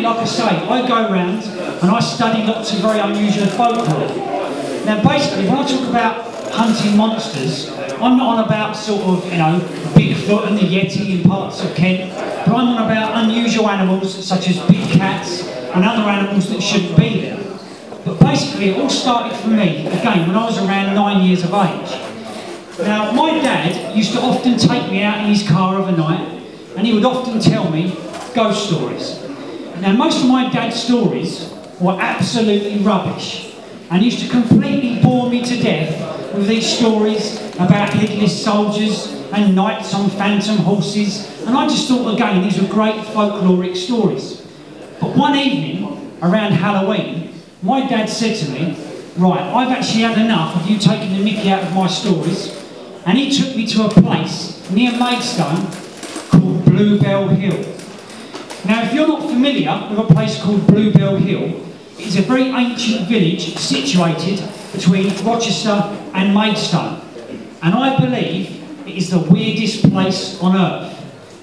like I say, I go around and I study lots of very unusual folklore. Now basically, when I talk about hunting monsters, I'm not on about sort of, you know, Bigfoot and the Yeti in parts of Kent, but I'm on about unusual animals such as big cats and other animals that shouldn't be there. But basically it all started for me, again, when I was around 9 years of age. Now my dad used to often take me out in his car of a night and he would often tell me ghost stories. Now most of my dad's stories were absolutely rubbish and used to completely bore me to death with these stories about headless soldiers and knights on phantom horses, and I just thought again these were great folkloric stories. But one evening around Halloween, my dad said to me, right, I've actually had enough of you taking the mickey out of my stories, and he took me to a place near Maidstone called Bluebell Hill. Now if you're not familiar with a place called Bluebell Hill, it's a very ancient village situated between Rochester and Maidstone, and I believe it is the weirdest place on earth.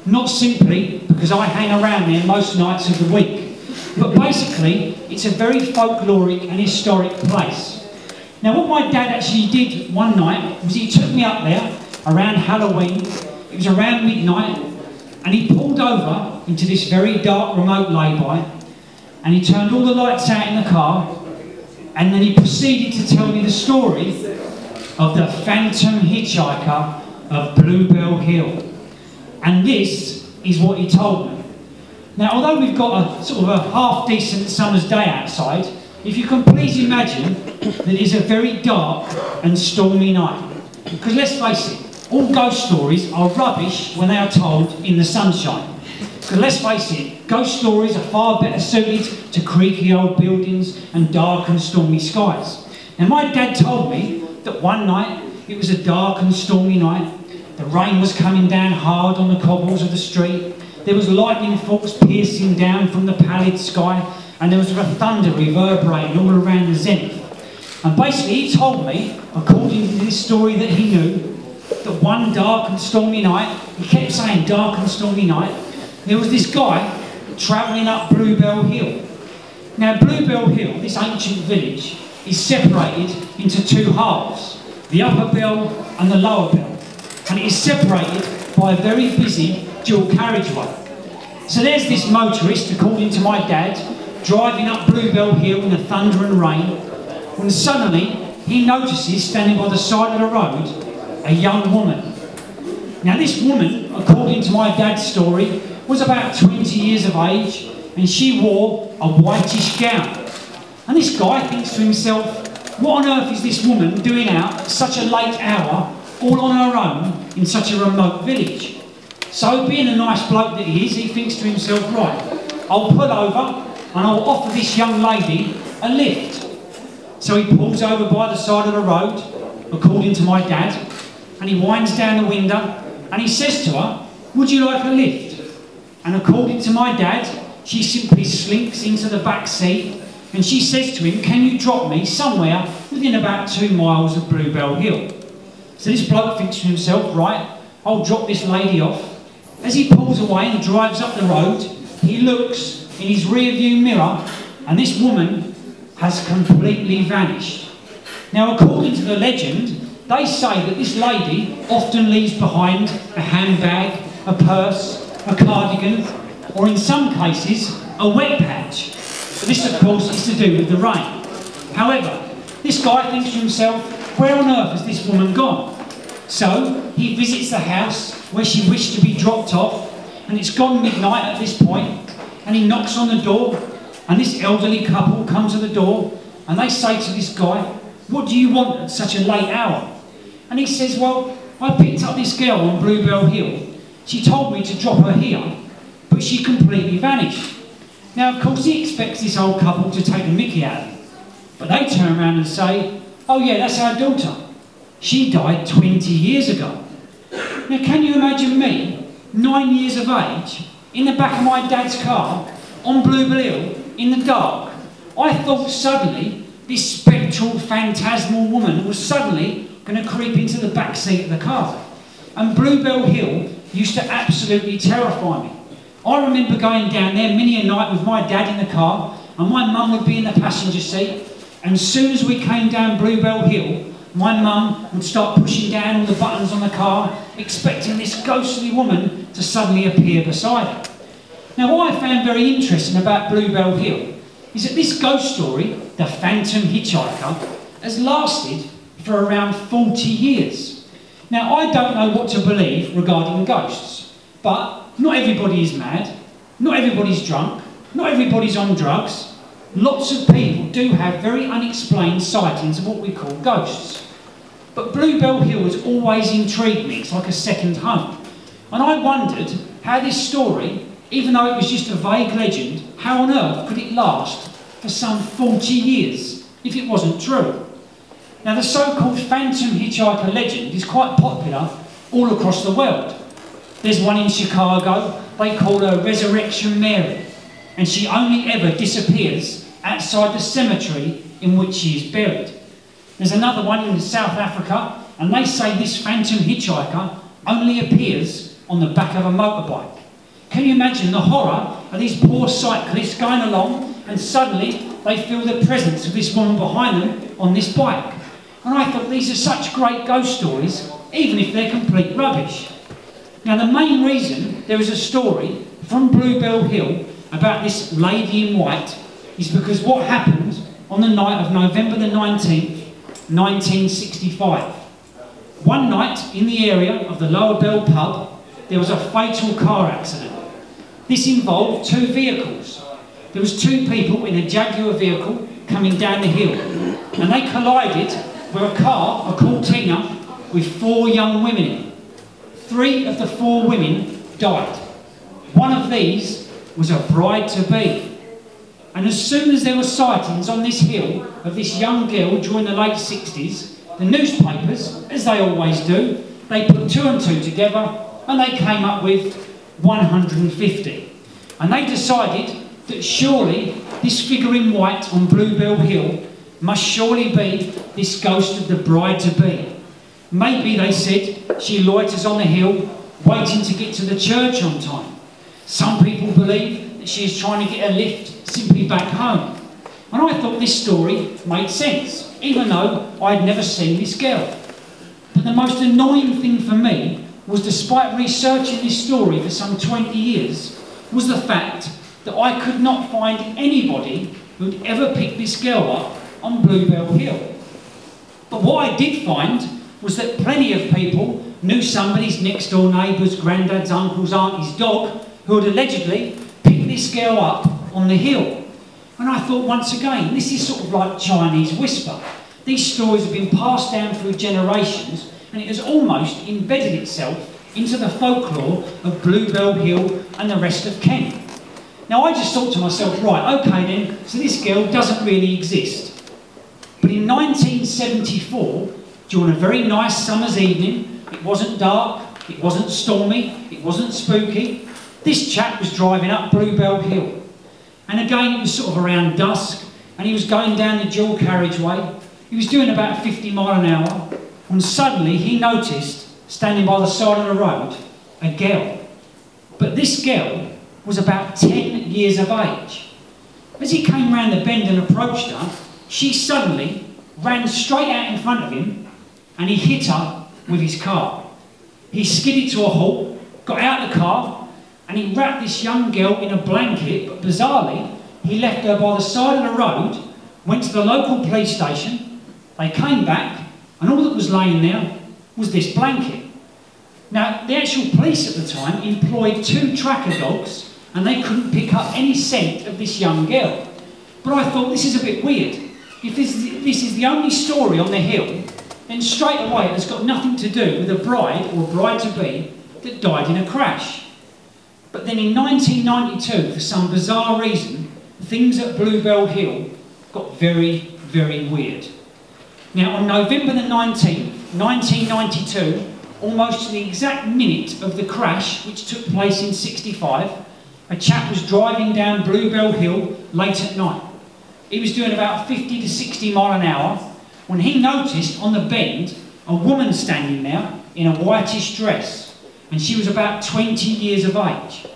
Not simply because I hang around there most nights of the week, but basically it's a very folkloric and historic place. Now what my dad actually did one night was he took me up there around Halloween, it was around midnight, and he pulled over into this very dark remote lay-by, and he turned all the lights out in the car, and then he proceeded to tell me the story of the phantom hitchhiker of Bluebell Hill. And this is what he told me. Now although we've got a sort of a half-decent summer's day outside, if you can please imagine that it's a very dark and stormy night. Because let's face it, all ghost stories are rubbish when they are told in the sunshine. Because let's face it, ghost stories are far better suited to creaky old buildings and dark and stormy skies. Now my dad told me that one night, it was a dark and stormy night, the rain was coming down hard on the cobbles of the street, there was lightning bolts piercing down from the pallid sky, and there was a thunder reverberating all around the zenith. And basically he told me, according to this story that he knew, that one dark and stormy night, he kept saying dark and stormy night, there was this guy travelling up Bluebell Hill. Now Bluebell Hill, this ancient village, is separated into two halves, the upper bell and the lower bell, and it is separated by a very busy dual carriageway. So there's this motorist, according to my dad, driving up Bluebell Hill in the thunder and rain, when suddenly he notices, standing by the side of the road, a young woman. Now this woman, according to my dad's story, was about 20 years of age, and she wore a whitish gown. And this guy thinks to himself, what on earth is this woman doing out at such a late hour, all on her own, in such a remote village? So, being a nice bloke that he is, he thinks to himself, right, I'll pull over and I'll offer this young lady a lift. So he pulls over by the side of the road, according to my dad, and he winds down the window and he says to her, would you like a lift? And according to my dad, she simply slinks into the back seat and she says to him, can you drop me somewhere within about 2 miles of Bluebell Hill? So this bloke thinks to himself, right, I'll drop this lady off. As he pulls away and drives up the road, he looks in his rear view mirror and this woman has completely vanished. Now according to the legend, they say that this lady often leaves behind a handbag, a purse, a cardigan, or in some cases, a wet patch. But this of course is to do with the rain. However, this guy thinks to himself, where on earth has this woman gone? So he visits the house where she wished to be dropped off, and it's gone midnight at this point, and he knocks on the door, and this elderly couple come to the door, and they say to this guy, what do you want at such a late hour? And he says, well, I picked up this girl on Bluebell Hill. She told me to drop her here, but she completely vanished. Now, of course, he expects this old couple to take the mickey out of him, but they turn around and say, oh yeah, that's our daughter. She died 20 years ago. Now, can you imagine me, 9 years of age, in the back of my dad's car, on Bluebell Hill, in the dark? I thought suddenly this spectral, phantasmal woman was suddenly going to creep into the back seat of the car. And Bluebell Hill used to absolutely terrify me. I remember going down there many a night with my dad in the car, and my mum would be in the passenger seat, and as soon as we came down Bluebell Hill, my mum would start pushing down all the buttons on the car, expecting this ghostly woman to suddenly appear beside her. Now, what I found very interesting about Bluebell Hill is that this ghost story, the Phantom Hitchhiker, has lasted for around 40 years. Now, I don't know what to believe regarding ghosts, but not everybody is mad, not everybody's drunk, not everybody's on drugs. Lots of people do have very unexplained sightings of what we call ghosts. But Bluebell Hill has always intrigued me. It's like a second home. And I wondered how this story, even though it was just a vague legend, how on earth could it last for some 40 years if it wasn't true? Now, the so-called Phantom Hitchhiker legend is quite popular all across the world. There's one in Chicago. They call her Resurrection Mary, and she only ever disappears outside the cemetery in which she is buried. There's another one in South Africa, and they say this Phantom Hitchhiker only appears on the back of a motorbike. Can you imagine the horror of these poor cyclists going along, and suddenly they feel the presence of this woman behind them on this bike? And I thought, these are such great ghost stories, even if they're complete rubbish. Now, the main reason there is a story from Bluebell Hill about this lady in white is because what happened on the night of November the 19th, 1965. One night in the area of the Lower Bell pub, there was a fatal car accident. This involved two vehicles. There was two people in a Jaguar vehicle coming down the hill, and they collided with a car, a Cortina, with four young women in it. Three of the four women died. One of these was a bride-to-be. And as soon as there were sightings on this hill of this young girl during the late 60s, the newspapers, as they always do, they put two and two together and they came up with 150. And they decided that surely this figure in white on Bluebell Hill must surely be this ghost of the bride-to-be. Maybe, they said, she loiters on the hill waiting to get to the church on time. Some people believe that she is trying to get a lift simply back home. And I thought this story made sense, even though I had never seen this girl. But the most annoying thing for me was, despite researching this story for some 20 years, was the fact that I could not find anybody who'd ever picked this girl up on Bluebell Hill. But what I did find was that plenty of people knew somebody's next door neighbours, granddad's, uncle's, auntie's dog who had allegedly picked this girl up on the hill. And I thought, once again, this is sort of like Chinese whisper. These stories have been passed down through generations, and it has almost embedded itself into the folklore of Bluebell Hill and the rest of Kent. Now, I just thought to myself, right, okay then, so this girl doesn't really exist. But in 1974, during a very nice summer's evening, it wasn't dark, it wasn't stormy, it wasn't spooky, this chap was driving up Bluebell Hill. And again, it was sort of around dusk, and he was going down the dual carriageway. He was doing about 50 miles an hour, when suddenly he noticed, standing by the side of the road, a girl. But this girl was about 10 years of age. As he came round the bend and approached her, she suddenly ran straight out in front of him, and he hit her with his car. He skidded to a halt, got out of the car, and he wrapped this young girl in a blanket, but bizarrely, he left her by the side of the road, went to the local police station, they came back, and all that was laying there was this blanket. Now, the actual police at the time employed two tracker dogs, and they couldn't pick up any scent of this young girl. But I thought, this is a bit weird. If this is the only story on the hill, then straight away it's got nothing to do with a bride or bride-to-be that died in a crash. But then in 1992, for some bizarre reason, things at Bluebell Hill got very, very weird. Now, on November the 19th, 1992, almost to the exact minute of the crash, which took place in '65, a chap was driving down Bluebell Hill late at night. He was doing about 50 to 60 miles an hour when he noticed on the bend a woman standing there in a whitish dress, and she was about 20 years of age.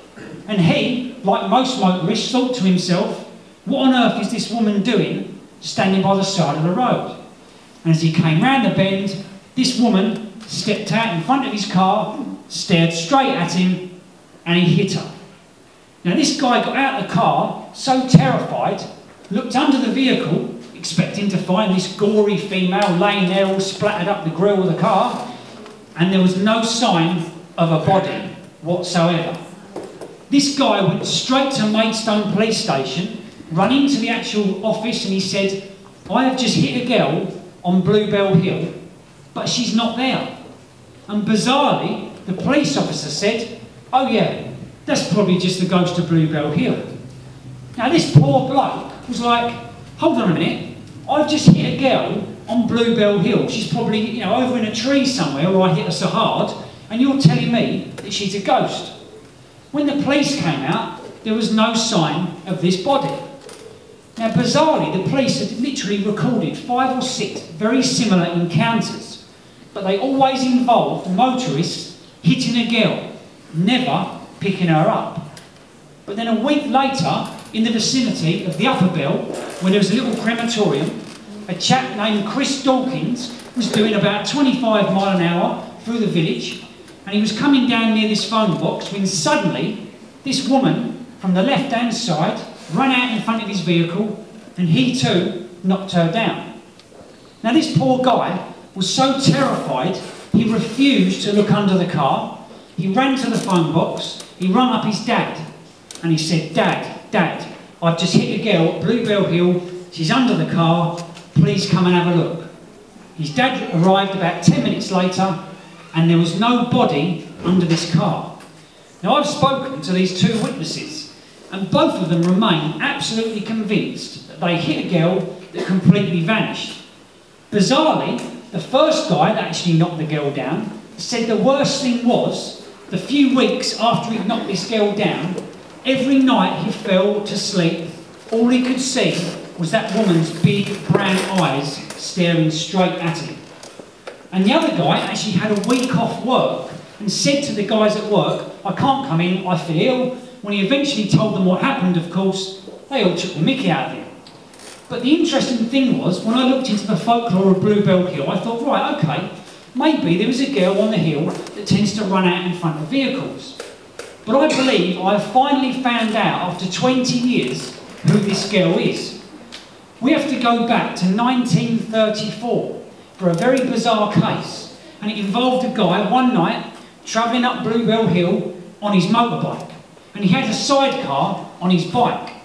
And he, like most motorists, thought to himself, what on earth is this woman doing standing by the side of the road? And as he came round the bend, this woman stepped out in front of his car, stared straight at him, and he hit her. Now this guy got out of the car, so terrified, looked under the vehicle, expecting to find this gory female laying there all splattered up the grille of the car, and there was no sign of a body whatsoever. This guy went straight to Maidstone police station, ran into the actual office, and he said, I have just hit a girl on Bluebell Hill, but she's not there. And bizarrely, the police officer said, oh yeah, that's probably just the ghost of Bluebell Hill. Now this poor bloke was like, hold on a minute, I've just hit a girl on Bluebell Hill. She's probably, you know, over in a tree somewhere where I hit her so hard, and you're telling me that she's a ghost. When the police came out, there was no sign of this body. Now bizarrely, the police had literally recorded 5 or 6 very similar encounters, but they always involved motorists hitting a girl, never picking her up. But then a week later, in the vicinity of the Upper Bell, where there was a little crematorium, a chap named Chris Dawkins was doing about 25 miles an hour through the village, and he was coming down near this phone box when suddenly this woman from the left-hand side ran out in front of his vehicle, and he too knocked her down. Now this poor guy was so terrified he refused to look under the car. He ran to the phone box, he rang up his dad, and he said, Dad, I've just hit a girl at Bluebell Hill, she's under the car, please come and have a look. His dad arrived about 10 minutes later, and there was no body under this car. Now I've spoken to these 2 witnesses, and both of them remain absolutely convinced that they hit a girl that completely vanished. Bizarrely, the first guy that actually knocked the girl down said the worst thing was, the few weeks after he'd knocked this girl down, every night he fell to sleep, all he could see was that woman's big brown eyes staring straight at him. And the other guy actually had a week off work and said to the guys at work, I can't come in, I feel ill. When he eventually told them what happened, of course, they all took the mickey out of him. But the interesting thing was, when I looked into the folklore of Bluebell Hill, I thought, right, okay, maybe there was a girl on the hill that tends to run out in front of vehicles. But I believe I have finally found out, after 20 years, who this girl is. We have to go back to 1934 for a very bizarre case, and it involved a guy one night travelling up Bluebell Hill on his motorbike, and he had a sidecar on his bike.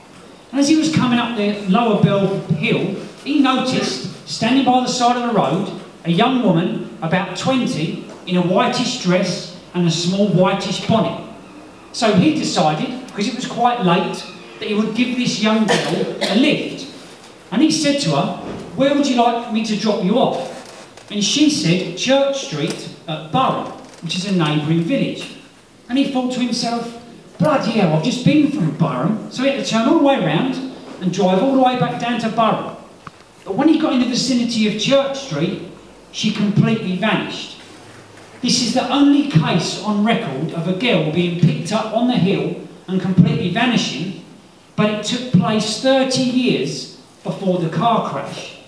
And as he was coming up the Lower Bell Hill, he noticed, standing by the side of the road, a young woman, about 20, in a whitish dress and a small whitish bonnet. So he decided, because it was quite late, that he would give this young girl a lift. And he said to her, where would you like me to drop you off? And she said, Church Street at Borough, which is a neighbouring village. And he thought to himself, bloody hell, I've just been from Borough, so he had to turn all the way around and drive all the way back down to Borough. But when he got in the vicinity of Church Street, she completely vanished. This is the only case on record of a girl being picked up on the hill and completely vanishing, but it took place 30 years before the car crash.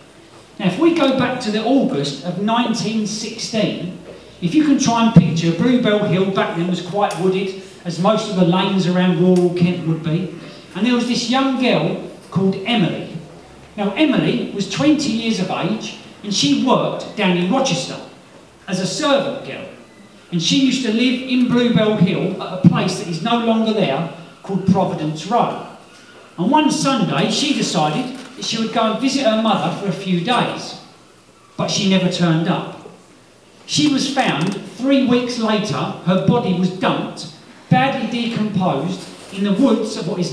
Now, if we go back to the August of 1916, if you can try and picture Bluebell Hill back then was quite wooded, as most of the lanes around rural Kent would be, and there was this young girl called Emily. Now, Emily was 20 years of age, and she worked down in Rochester as a servant girl. And she used to live in Bluebell Hill at a place that is no longer there, called Providence Row. And one Sunday, she decided that she would go and visit her mother for a few days. But she never turned up. She was found 3 weeks later, her body was dumped, badly decomposed, in the woods of what is